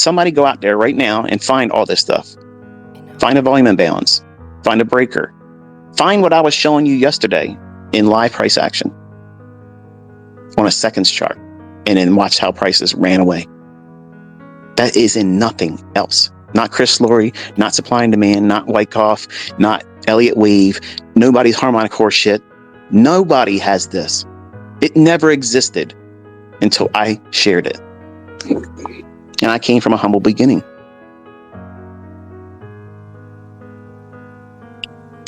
somebody go out there right now and find all this stuff. Find a volume imbalance. Find a breaker. Find what I was showing you yesterday in live price action on a seconds chart, and then watch how prices ran away. That is in nothing else. Not Chris Laurie, not supply and demand, not Wyckoff, not Elliott Wave, nobody's harmonic horse shit. Nobody has this. It never existed until I shared it. And I came from a humble beginning.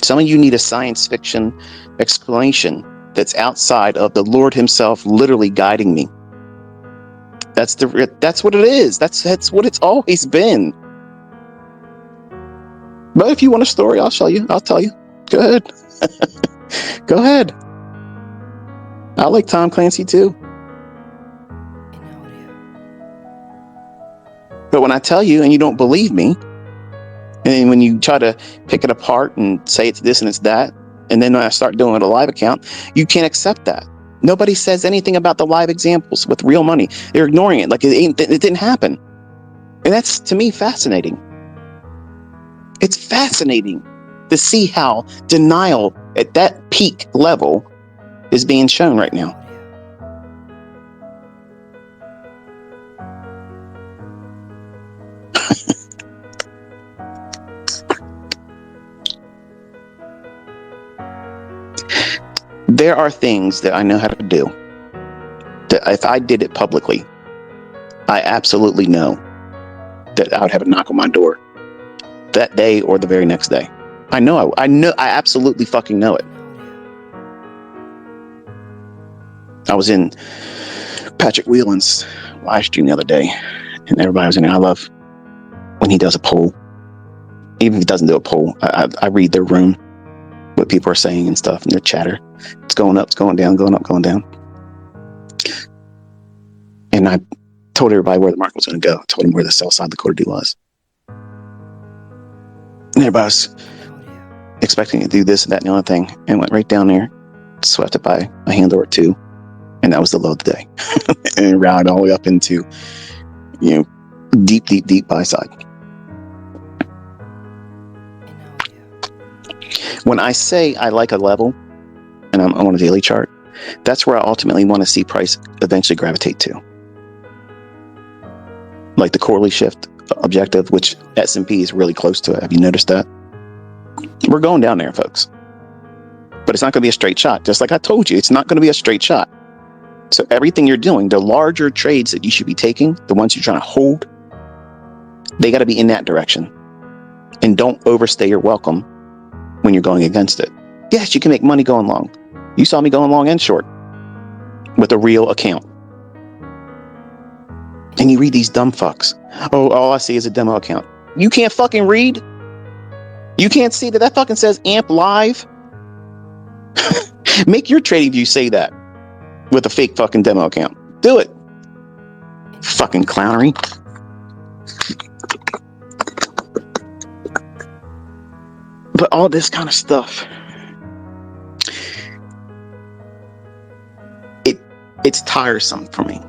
Some of you need a science fiction explanation that's outside of the Lord himself literally guiding me. That's what it is. That's what it's always been. But if you want a story, I'll show you. I'll tell you. Go ahead. Go ahead. I like Tom Clancy too. But when I tell you and you don't believe me, and when you try to pick it apart and say it's this and it's that, and then when I start doing it a live account, you can't accept that. Nobody says anything about the live examples with real money. They're ignoring it like it didn't happen. And that's, to me, fascinating. It's fascinating to see how denial at that peak level is being shown right now. There are things that I know how to do that if I did it publicly, I absolutely know that I would have a knock on my door that day or the very next day. I absolutely fucking know it. I was in Patrick Whelan's live stream the other day, and everybody was in there. I love when he does a poll. Even if he doesn't do a poll, I read their room, what people are saying and stuff, and their chatter. It's going up, it's going down, going up, going down. And I told everybody where the market was going to go. I told them where the sell side of the quarter D was. And everybody was expecting to do this and that and the other thing, and went right down there, swept it by a handle or two, and that was the low of the day. And it rallied all the way up into, deep buy side. When I say I like a level, and I'm on a daily chart, that's where I ultimately want to see price eventually gravitate to. Like the quarterly shift objective, which S&P is really close to it. Have you noticed that? We're going down there, folks. But it's not going to be a straight shot. Just like I told you, it's not going to be a straight shot. So everything you're doing, the larger trades that you should be taking, the ones you're trying to hold, they got to be in that direction. And don't overstay your welcome when you're going against it. Yes, you can make money going long. You saw me going long and short with a real account. And you read these dumb fucks. Oh, all I see is a demo account. You can't fucking read? You can't see that fucking says AMP live? Make your trading view say that with a fake fucking demo account. Do it. Fucking clownery. But all this kind of stuff, it's tiresome for me,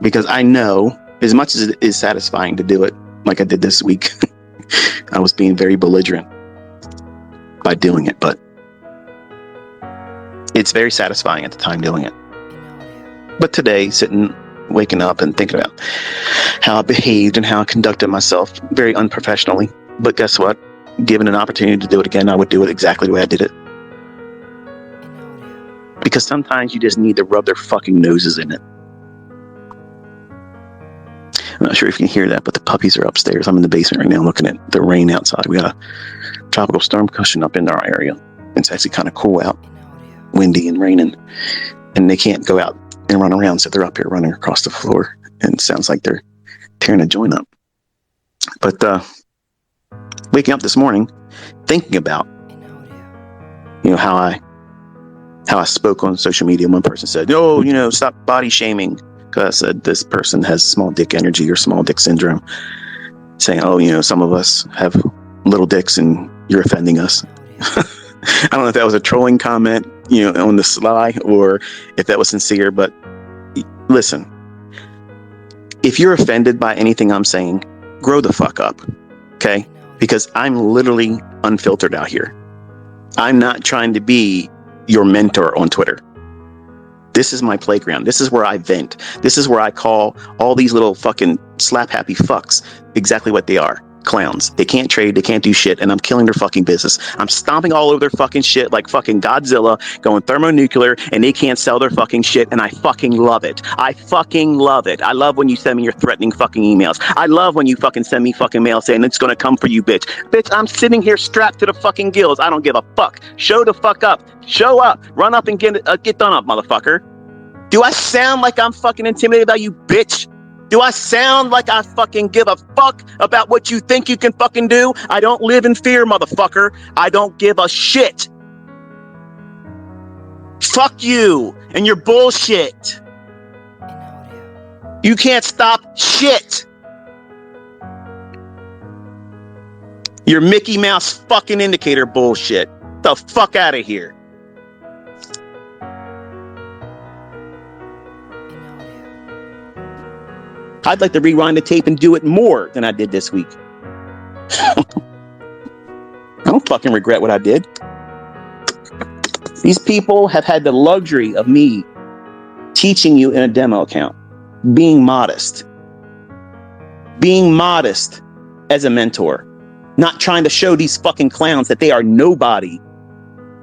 because I know, as much as it is satisfying to do it, like I did this week, I was being very belligerent by doing it, but it's very satisfying at the time doing it. But today, waking up and thinking about how I behaved and how I conducted myself very unprofessionally. But guess what? Given an opportunity to do it again, I would do it exactly the way I did it. Because sometimes you just need to rub their fucking noses in it. I'm not sure if you can hear that, but the puppies are upstairs. I'm in the basement right now looking at the rain outside. We got a tropical storm cushion up in our area. It's actually kind of cool out, windy and raining. And they can't go out and run around, so they're up here running across the floor. And it sounds like they're tearing a joint up. But waking up this morning, thinking about, how I spoke on social media. One person said, "Oh, stop body shaming." Because I said this person has small dick energy or small dick syndrome, saying, "Oh, some of us have little dicks and you're offending us." I don't know if that was a trolling comment, on the sly, or if that was sincere. But listen, If you're offended by anything I'm saying, grow the fuck up, okay? Because I'm literally unfiltered out here. I'm not trying to be your mentor on Twitter. This is my playground. This is where I vent. This is where I call all these little fucking slap happy fucks exactly what they are. Clowns. They can't trade. They can't do shit. And I'm killing their fucking business. I'm stomping all over their fucking shit like fucking Godzilla going thermonuclear, and they can't sell their fucking shit. And I fucking love it. I fucking love it. I love when you send me your threatening fucking emails. I love when you fucking send me fucking mail saying it's going to come for you, bitch. Bitch, I'm sitting here strapped to the fucking gills. I don't give a fuck. Show the fuck up. Show up. Run up and get done up, motherfucker. Do I sound like I'm fucking intimidated by you, bitch? Do I sound like I fucking give a fuck about what you think you can fucking do? I don't live in fear, motherfucker. I don't give a shit. Fuck you and your bullshit. You can't stop shit. Your Mickey Mouse fucking indicator bullshit. The fuck out of here. I'd like to rewind the tape and do it more than I did this week. I don't fucking regret what I did. These people have had the luxury of me teaching you in a demo account, being modest as a mentor, not trying to show these fucking clowns that they are nobody,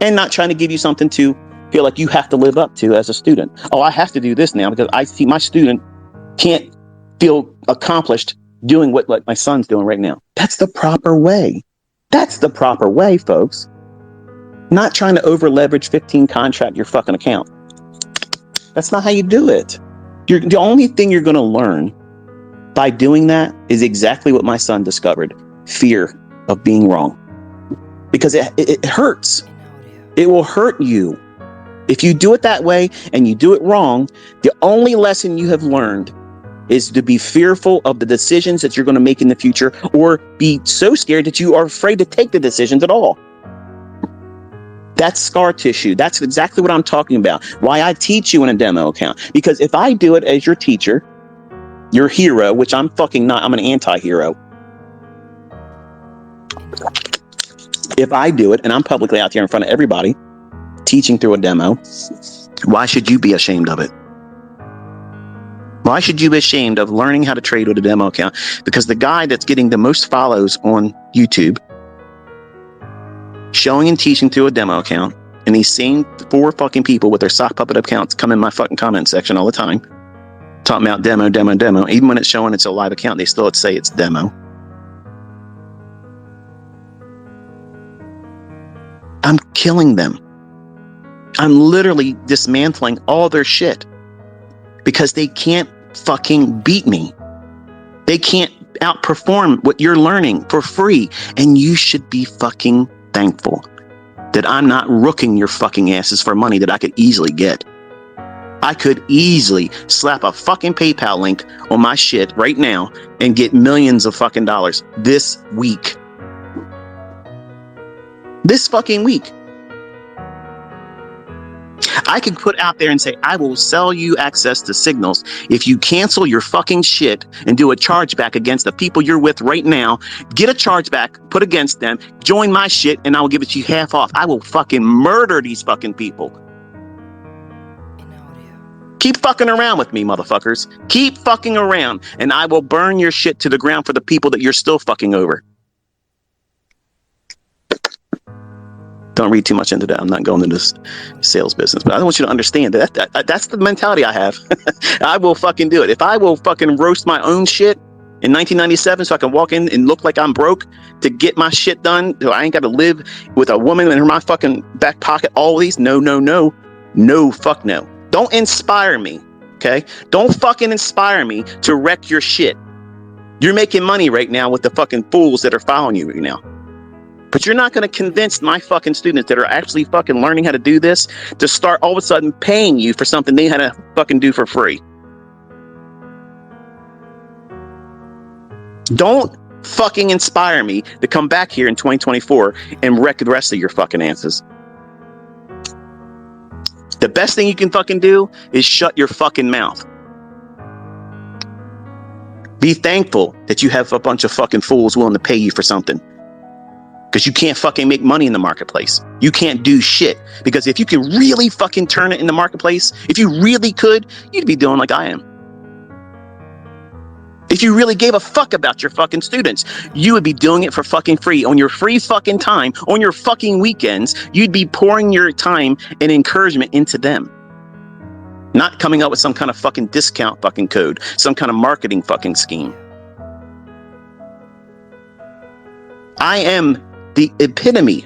and not trying to give you something to feel like you have to live up to as a student. Oh, I have to do this now because I see my student can't feel accomplished doing what like my son's doing right now. That's the proper way. That's the proper way, folks. Not trying to over leverage 15 contract your fucking account. That's not how you do it. The only thing you're going to learn by doing that is exactly what my son discovered. Fear of being wrong. Because it hurts. It will hurt you. If you do it that way and you do it wrong, the only lesson you have learned is to be fearful of the decisions that you're going to make in the future, or be so scared that you are afraid to take the decisions at all. That's scar tissue. That's exactly what I'm talking about. Why I teach you in a demo account. Because if I do it as your teacher, your hero, which I'm fucking not, I'm an anti-hero. If I do it and I'm publicly out there in front of everybody teaching through a demo, why should you be ashamed of it? Why should you be ashamed of learning how to trade with a demo account? Because the guy that's getting the most follows on YouTube, showing and teaching through a demo account, and he's seeing 4 fucking people with their sock puppet accounts come in my fucking comment section all the time, talking about demo. Even when it's showing it's a live account, they still say it's demo. I'm killing them. I'm literally dismantling all their shit. Because they can't fucking beat me. They can't outperform what you're learning for free. And you should be fucking thankful that I'm not rooking your fucking asses for money that I could easily get. I could easily slap a fucking PayPal link on my shit right now and get millions of fucking dollars this week. This fucking week. I could put out there and say, I will sell you access to signals if you cancel your fucking shit and do a chargeback against the people you're with right now. Get a chargeback, put against them, join my shit, and I will give it to you half off. I will fucking murder these fucking people. Keep fucking around with me, motherfuckers. Keep fucking around, and I will burn your shit to the ground for the people that you're still fucking over. Don't read too much into that. I'm not going into this sales business, but I want you to understand that that's the mentality I have. I will fucking do it. If I will fucking roast my own shit in 1997 so I can walk in and look like I'm broke to get my shit done, so I ain't got to live with a woman in my fucking back pocket, all these, no, fuck no. Don't inspire me, okay? Don't fucking inspire me to wreck your shit. You're making money right now with the fucking fools that are following you right now. But you're not going to convince my fucking students that are actually fucking learning how to do this to start all of a sudden paying you for something they had to fucking do for free. Don't fucking inspire me to come back here in 2024 and wreck the rest of your fucking asses. The best thing you can fucking do is shut your fucking mouth. Be thankful that you have a bunch of fucking fools willing to pay you for something. Because you can't fucking make money in the marketplace. You can't do shit. Because if you can really fucking turn it in the marketplace, if you really could, you'd be doing like I am. If you really gave a fuck about your fucking students, you would be doing it for fucking free on your free fucking time, on your fucking weekends. You'd be pouring your time and encouragement into them. Not coming up with some kind of fucking discount fucking code, some kind of marketing fucking scheme. I am the epitome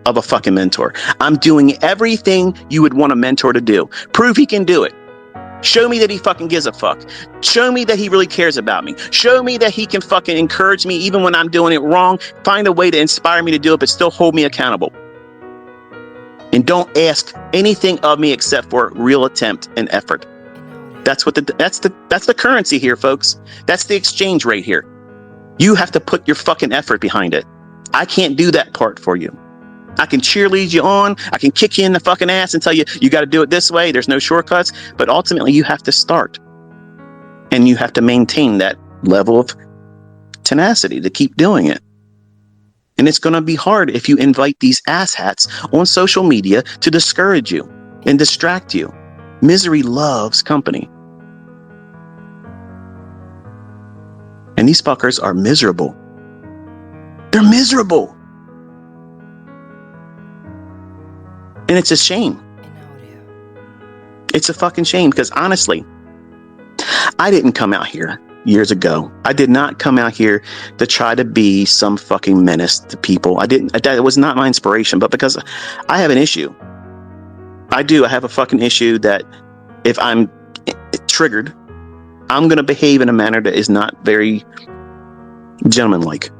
of a fucking mentor. I'm doing everything you would want a mentor to do. Prove he can do it. Show me that he fucking gives a fuck. Show me that he really cares about me. Show me that he can fucking encourage me even when I'm doing it wrong. Find a way to inspire me to do it, but still hold me accountable. And don't ask anything of me except for real attempt and effort. That's the currency here, folks. That's the exchange rate here. You have to put your fucking effort behind it. I can't do that part for you. I can cheerlead you on. I can kick you in the fucking ass and tell you, you got to do it this way. There's no shortcuts. But ultimately, you have to start. And you have to maintain that level of tenacity to keep doing it. And it's going to be hard if you invite these asshats on social media to discourage you and distract you. Misery loves company. And these fuckers are miserable. They're miserable. And it's a shame. It's a fucking shame because honestly, I didn't come out here years ago. I did not come out here to try to be some fucking menace to people. That was not my inspiration, but because I have an issue. I have a fucking issue that if I'm triggered, I'm going to behave in a manner that is not very gentlemanlike.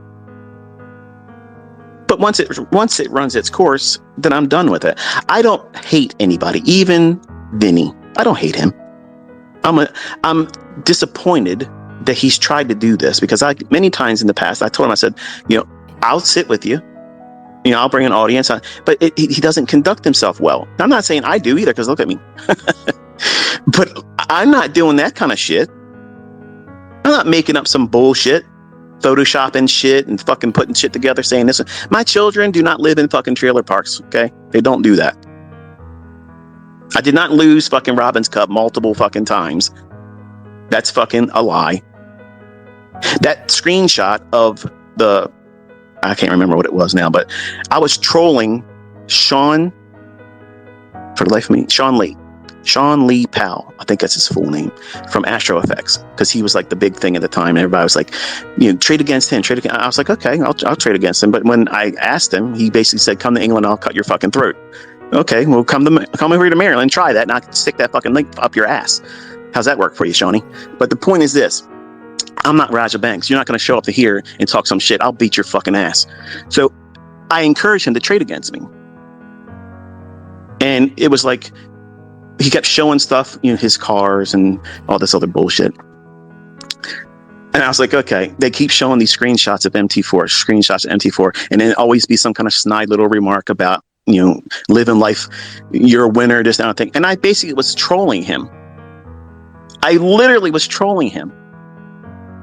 But once it runs its course, then I'm done with it. I don't hate anybody, even Vinny. I don't hate him. I'm disappointed that he's tried to do this because many times in the past, I told him, I said, I'll sit with you. I'll bring an audience on, but he doesn't conduct himself well. I'm not saying I do either, because look at me. But I'm not doing that kind of shit. I'm not making up some bullshit, photoshopping shit and fucking putting shit together saying this. My children do not live in fucking trailer parks, okay? They don't do that. I did not lose fucking Robin's Cup multiple fucking times. That's fucking a lie. That screenshot of I can't remember what it was now, but I was trolling Sean, for the life of me, Sean Lee Powell, I think that's his full name, from Astro Effects, because he was like the big thing at the time. And everybody was like, trade against him, I was like, okay, I'll trade against him. But when I asked him, he basically said, come to England, I'll cut your fucking throat. Okay, well, come over to Maryland, try that, and I'll stick that fucking link up your ass. How's that work for you, Shawnee? But the point is this. I'm not Raja Banks. You're not going to show up to here and talk some shit. I'll beat your fucking ass. So I encouraged him to trade against me. And it was like, he kept showing stuff, his cars and all this other bullshit. And I was like, okay, they keep showing these screenshots of MT4, and then always be some kind of snide little remark about, living life, you're a winner, this kind of thing. And I basically was trolling him. I literally was trolling him.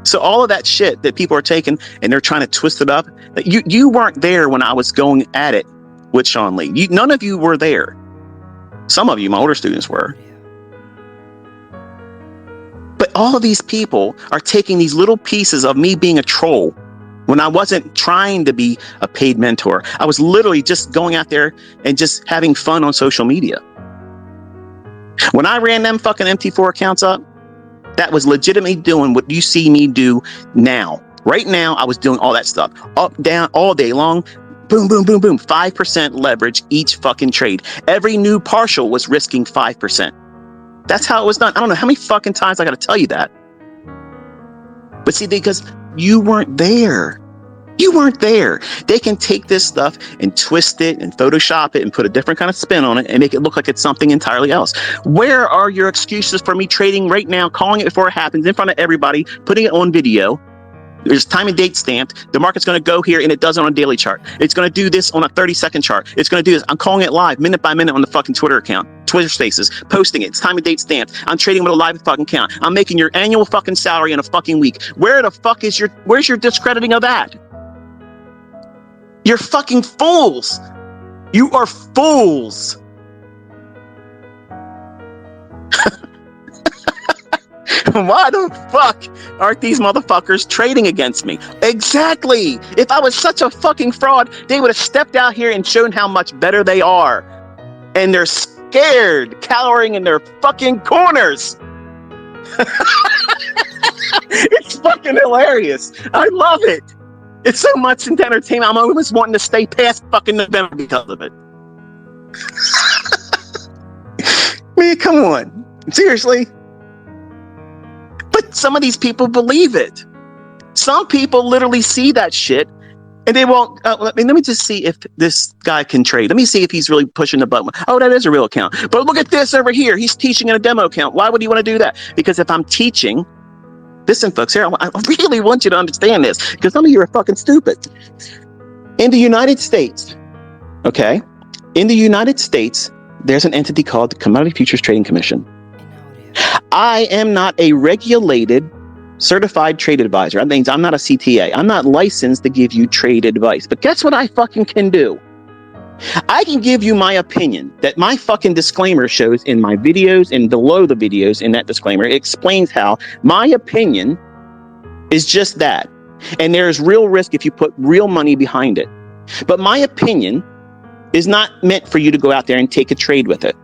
So all of that shit that people are taking and they're trying to twist it up, you weren't there when I was going at it with Sean Lee. None of you were there. Some of you, my older students, were. But all of these people are taking these little pieces of me being a troll when I wasn't trying to be a paid mentor. I was literally just going out there and just having fun on social media. When I ran them fucking MT4 accounts up, that was legitimately doing what you see me do now. Right now, I was doing all that stuff. Up, down, all day long. Boom, boom, boom, boom. 5% leverage each fucking trade. Every new partial was risking 5%. That's how it was done. I don't know how many fucking times I got to tell you that. But see, because you weren't there. You weren't there. They can take this stuff and twist it and Photoshop it and put a different kind of spin on it and make it look like it's something entirely else. Where are your excuses for me trading right now, calling it before it happens in front of everybody, putting it on video, There's time and date stamped. The market's going to go here and it does it on a daily chart. It's going to do this on a 30-second chart. It's going to do this. I'm calling it live, minute by minute on the fucking Twitter account, Twitter Spaces, posting it. It's time and date stamped. I'm trading with a live fucking account. I'm making your annual fucking salary in a fucking week. Where the fuck is where's your discrediting of that? You're fucking fools. You are fools. Why the fuck aren't these motherfuckers trading against me? Exactly. If I was such a fucking fraud, they would have stepped out here and shown how much better they are. And they're scared, cowering in their fucking corners. It's fucking hilarious. I love it. It's so much into entertainment. I'm always wanting to stay past fucking November because of it. Man, come on. Seriously? But some of these people believe it. Some people literally see that shit and they won't. Let me just see if this guy can trade. Let me see if he's really pushing the button. Oh, that is a real account. But look at this over here. He's teaching in a demo account. Why would he want to do that? Because if I'm teaching, listen, folks, here, I really want you to understand this because some of you are fucking stupid. In the United States, okay, in the United States, there's an entity called the Commodity Futures Trading Commission. I am not a regulated certified trade advisor. That means I'm not a CTA. I'm not licensed to give you trade advice. But guess what I fucking can do? I can give you my opinion that my fucking disclaimer shows in my videos and below the videos in that disclaimer. It explains how my opinion is just that. And there's real risk if you put real money behind it. But my opinion is not meant for you to go out there and take a trade with it.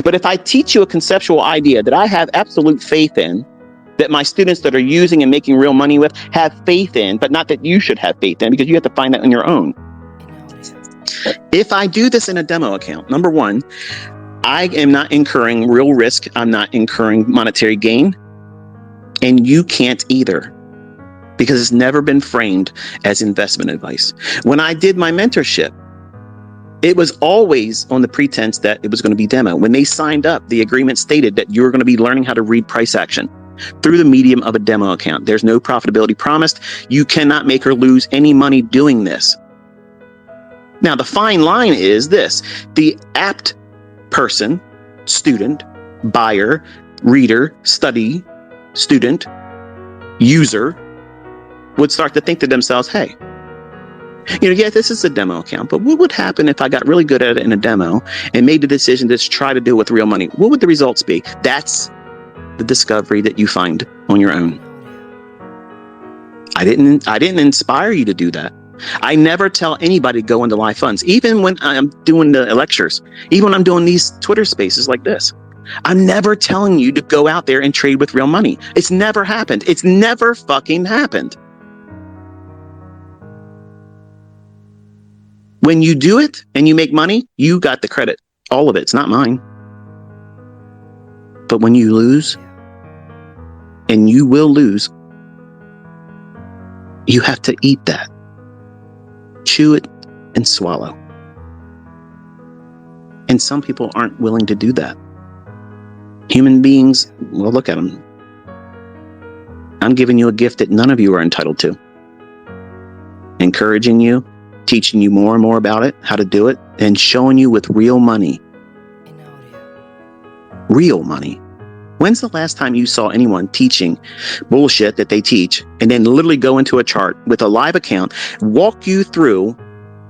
But if I teach you a conceptual idea that I have absolute faith in, that my students that are using and making real money with have faith in, but not that you should have faith in because you have to find that on your own. If I do this in a demo account, number one, I am not incurring real risk. I'm not incurring monetary gain. And you can't either because it's never been framed as investment advice. When I did my mentorship, it was always on the pretense that it was going to be demo. When they signed up, the agreement stated that you were going to be learning how to read price action through the medium of a demo account. There's no profitability promised. You cannot make or lose any money doing this. Now, the fine line is this. The apt person, student, buyer, reader, study, student, user would start to think to themselves, hey, yeah, this is a demo account, but what would happen if I got really good at it in a demo and made the decision to try to do it with real money? What would the results be? That's the discovery that you find on your own. I didn't inspire you to do that. I never tell anybody to go into live funds, even when I'm doing the lectures, even when I'm doing these Twitter spaces like this. I'm never telling you to go out there and trade with real money. It's never happened. It's never fucking happened. When you do it and you make money, you got the credit. All of it. It's not mine. But when you lose, and you will lose, you have to eat that. Chew it and swallow. And some people aren't willing to do that. Human beings, well, look at them. I'm giving you a gift that none of you are entitled to. Encouraging you, teaching you more and more about it, how to do it, and showing you with real money. Real money. When's the last time you saw anyone teaching bullshit that they teach and then literally go into a chart with a live account, walk you through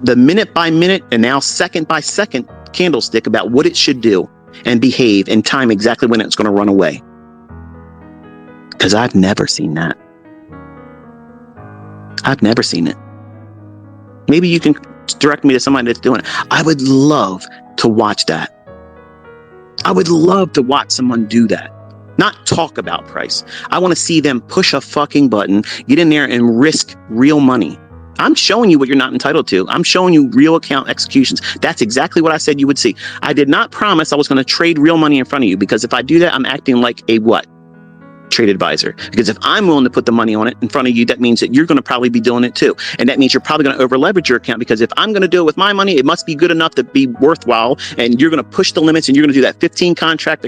the minute by minute and now second by second candlestick about what it should do and behave and time exactly when it's going to run away? Because I've never seen that. I've never seen it. Maybe you can direct me to somebody that's doing it. I would love to watch that. I would love to watch someone do that. Not talk about price. I want to see them push a fucking button, get in there and risk real money. I'm showing you what you're not entitled to. I'm showing you real account executions. That's exactly what I said you would see. I did not promise I was going to trade real money in front of you, because if I do that, I'm acting like a what? Trade advisor. Because if I'm willing to put the money on it in front of you, that means that you're going to probably be doing it too. And that means you're probably going to over leverage your account, because if I'm going to do it with my money, it must be good enough to be worthwhile. And you're going to push the limits and you're going to do that 15 contract